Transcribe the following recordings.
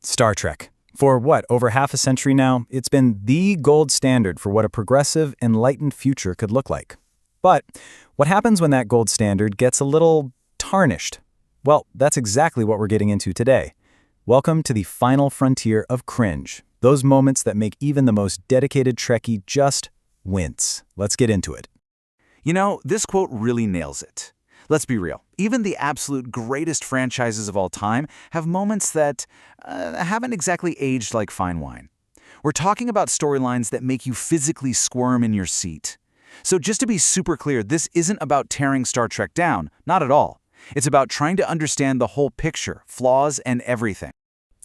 Star Trek. For what, over half a century now, it's been the gold standard for what a progressive, enlightened future could look like. But what happens when that gold standard gets a little tarnished? Well, that's exactly what we're getting into today. Welcome to the final frontier of cringe. Those moments that make even the most dedicated Trekkie just wince. Let's get into it. You know, this quote really nails it. Let's be real. Even the absolute greatest franchises of all time have moments that haven't exactly aged like fine wine. We're talking about storylines that make you physically squirm in your seat. So just to be super clear, this isn't about tearing Star Trek down, not at all. It's about trying to understand the whole picture, flaws and everything.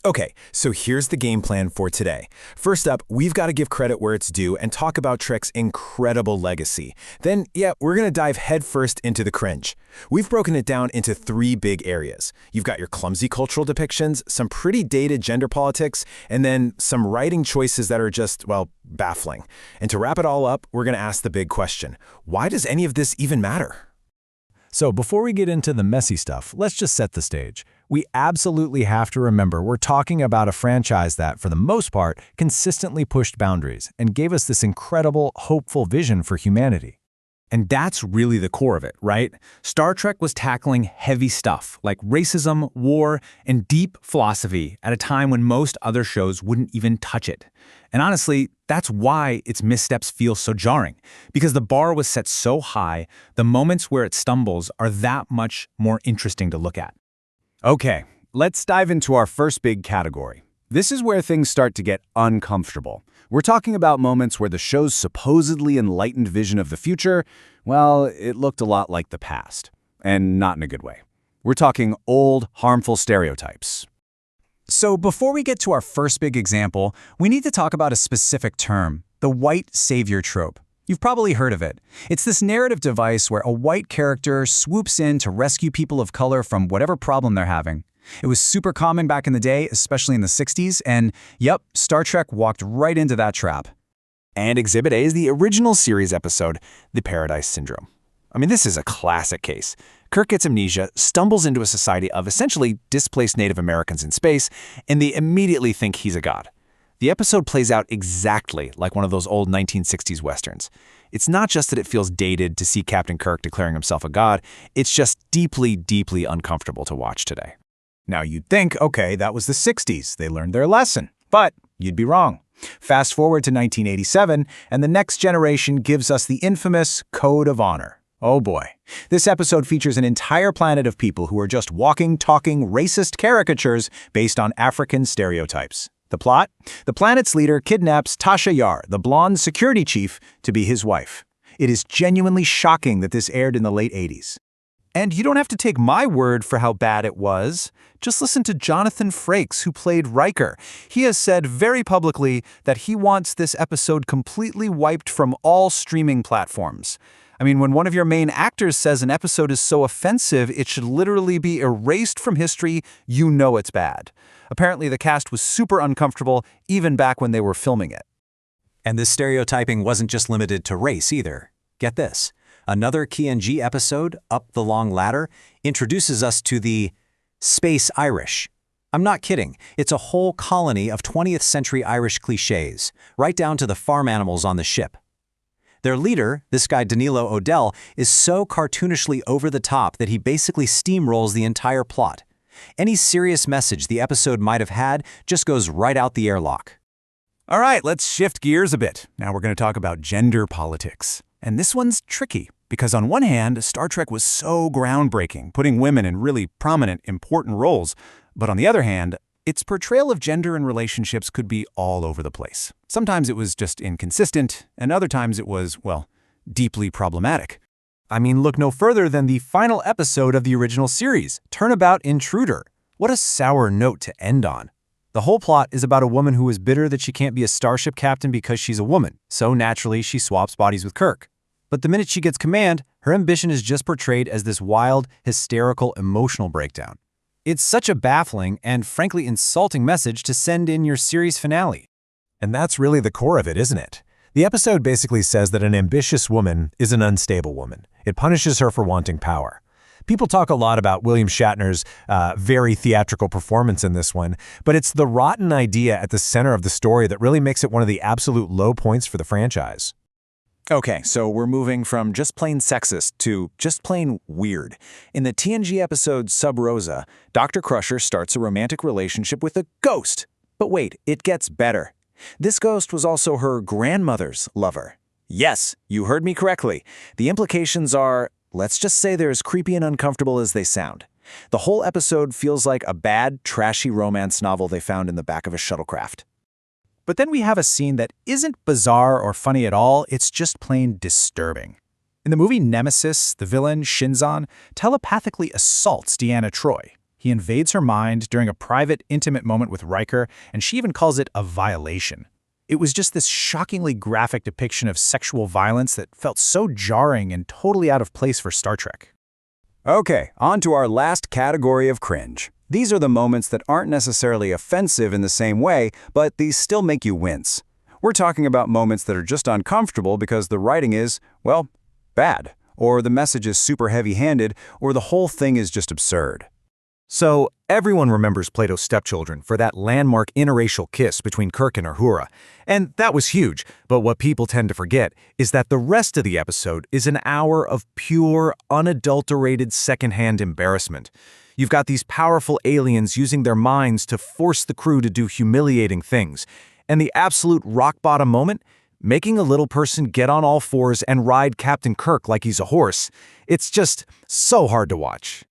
Okay, so here's the game plan for today. First up, we've got to give credit where it's due and talk about Trek's incredible legacy. Then, we're going to dive headfirst into the cringe. We've broken it down into 3 big areas. You've got your clumsy cultural depictions, some pretty dated gender politics, and then some writing choices that are just, well, baffling. And to wrap it all up, we're going to ask the big question. Why does any of this even matter? So before we get into the messy stuff, let's just set the stage. We absolutely have to remember we're talking about a franchise that, for the most part, consistently pushed boundaries and gave us this incredible, hopeful vision for humanity. And that's really the core of it, right? Star Trek was tackling heavy stuff like racism, war, and deep philosophy at a time when most other shows wouldn't even touch it. And honestly, that's why its missteps feel so jarring. Because the bar was set so high, the moments where it stumbles are that much more interesting to look at. Okay, let's dive into our first big category. This is where things start to get uncomfortable. We're talking about moments where the show's supposedly enlightened vision of the future, well, it looked a lot like the past. And not in a good way. We're talking old, harmful stereotypes. So before we get to our first big example, we need to talk about a specific term, the white savior trope. You've probably heard of it. It's this narrative device where a white character swoops in to rescue people of color from whatever problem they're having. It was super common back in the day, especially in the 60s, and yep, Star Trek walked right into that trap. And Exhibit A is the original series episode, The Paradise Syndrome. I mean, this is a classic case. Kirk gets amnesia, stumbles into a society of essentially displaced Native Americans in space, and they immediately think he's a god. The episode plays out exactly like one of those old 1960s westerns. It's not just that it feels dated to see Captain Kirk declaring himself a god, it's just deeply, deeply uncomfortable to watch today. Now you'd think, okay, that was the 60s, they learned their lesson. But you'd be wrong. Fast forward to 1987, and the next generation gives us the infamous Code of Honor. Oh boy. This episode features an entire planet of people who are just walking, talking, racist caricatures based on African stereotypes. The plot? The planet's leader kidnaps Tasha Yar, the blonde security chief, to be his wife. It is genuinely shocking that this aired in the late 80s. And you don't have to take my word for how bad it was. Just listen to Jonathan Frakes, who played Riker. He has said very publicly that he wants this episode completely wiped from all streaming platforms. I mean, when one of your main actors says an episode is so offensive it should literally be erased from history, you know it's bad. Apparently, the cast was super uncomfortable even back when they were filming it. And this stereotyping wasn't just limited to race either. Get this. Another TNG episode, Up the Long Ladder, introduces us to the Space Irish. I'm not kidding. It's a whole colony of 20th century Irish cliches, right down to the farm animals on the ship. Their leader, this guy Danilo O'Dell, is so cartoonishly over the top that he basically steamrolls the entire plot. Any serious message the episode might have had just goes right out the airlock. All right, let's shift gears a bit. Now we're going to talk about gender politics. And this one's tricky, because on one hand, Star Trek was so groundbreaking, putting women in really prominent, important roles. But on the other hand, its portrayal of gender and relationships could be all over the place. Sometimes it was just inconsistent, and other times it was, well, deeply problematic. I mean, look no further than the final episode of the original series, Turnabout Intruder. What a sour note to end on. The whole plot is about a woman who is bitter that she can't be a starship captain because she's a woman, so naturally she swaps bodies with Kirk. But the minute she gets command, her ambition is just portrayed as this wild, hysterical, emotional breakdown. It's such a baffling and frankly insulting message to send in your series finale. And that's really the core of it, isn't it? The episode basically says that an ambitious woman is an unstable woman. It punishes her for wanting power. People talk a lot about William Shatner's very theatrical performance in this one, but it's the rotten idea at the center of the story that really makes it one of the absolute low points for the franchise. Okay, so we're moving from just plain sexist to just plain weird. In the TNG episode Sub Rosa, Dr. Crusher starts a romantic relationship with a ghost. But wait, it gets better. This ghost was also her grandmother's lover. Yes, you heard me correctly. The implications are, let's just say they're as creepy and uncomfortable as they sound. The whole episode feels like a bad, trashy romance novel they found in the back of a shuttlecraft. But then we have a scene that isn't bizarre or funny at all, it's just plain disturbing. In the movie Nemesis, the villain, Shinzon, telepathically assaults Deanna Troi. He invades her mind during a private, intimate moment with Riker, and she even calls it a violation. It was just this shockingly graphic depiction of sexual violence that felt so jarring and totally out of place for Star Trek. Okay, on to our last category of cringe. These are the moments that aren't necessarily offensive in the same way, but these still make you wince. We're talking about moments that are just uncomfortable because the writing is, well, bad, or the message is super heavy-handed, or the whole thing is just absurd. So, everyone remembers Plato's Stepchildren for that landmark interracial kiss between Kirk and Uhura. And that was huge, but what people tend to forget is that the rest of the episode is an hour of pure, unadulterated secondhand embarrassment. You've got these powerful aliens using their minds to force the crew to do humiliating things. And the absolute rock-bottom moment? Making a little person get on all fours and ride Captain Kirk like he's a horse. It's just so hard to watch.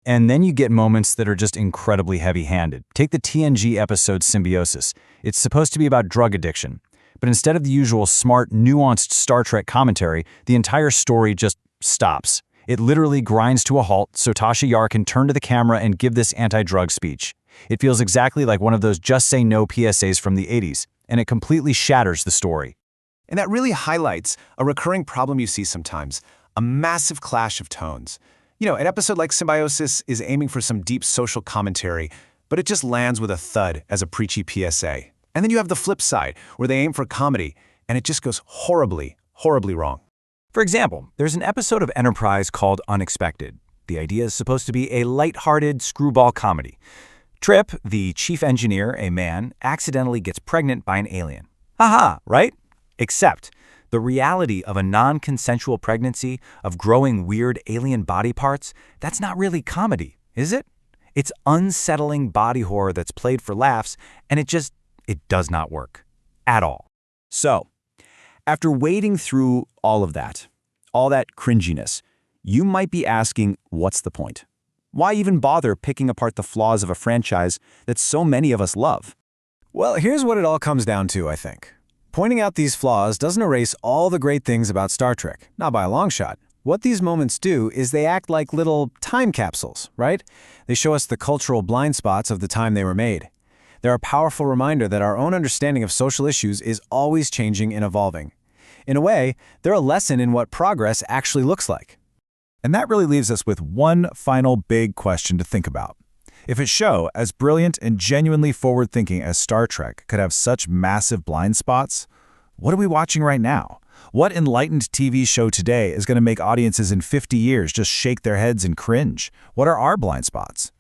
And then you get moments that are just incredibly heavy-handed. Take the TNG episode Symbiosis. It's supposed to be about drug addiction. But instead of the usual smart, nuanced Star Trek commentary, the entire story just stops. It literally grinds to a halt so Tasha Yar can turn to the camera and give this anti-drug speech. It feels exactly like one of those just say no PSAs from the 80s, and it completely shatters the story. And that really highlights a recurring problem you see sometimes, a massive clash of tones. You know, an episode like Symbiosis is aiming for some deep social commentary, but it just lands with a thud as a preachy PSA. And then you have the flip side, where they aim for comedy, and it just goes horribly, horribly wrong. For example, there's an episode of Enterprise called Unexpected. The idea is supposed to be a light-hearted screwball comedy. Trip, the chief engineer, a man, accidentally gets pregnant by an alien. Haha, right? Except the reality of a non-consensual pregnancy, of growing weird alien body parts, that's not really comedy, is it? It's unsettling body horror that's played for laughs, and it does not work. At all. So, after wading through all that cringiness, you might be asking, what's the point? Why even bother picking apart the flaws of a franchise that so many of us love? Well, here's what it all comes down to, I think. Pointing out these flaws doesn't erase all the great things about Star Trek, not by a long shot. What these moments do is they act like little time capsules, right? They show us the cultural blind spots of the time they were made. They're a powerful reminder that our own understanding of social issues is always changing and evolving. In a way, they're a lesson in what progress actually looks like. And that really leaves us with one final big question to think about. If a show as brilliant and genuinely forward-thinking as Star Trek could have such massive blind spots, what are we watching right now? What enlightened TV show today is going to make audiences in 50 years just shake their heads and cringe? What are our blind spots?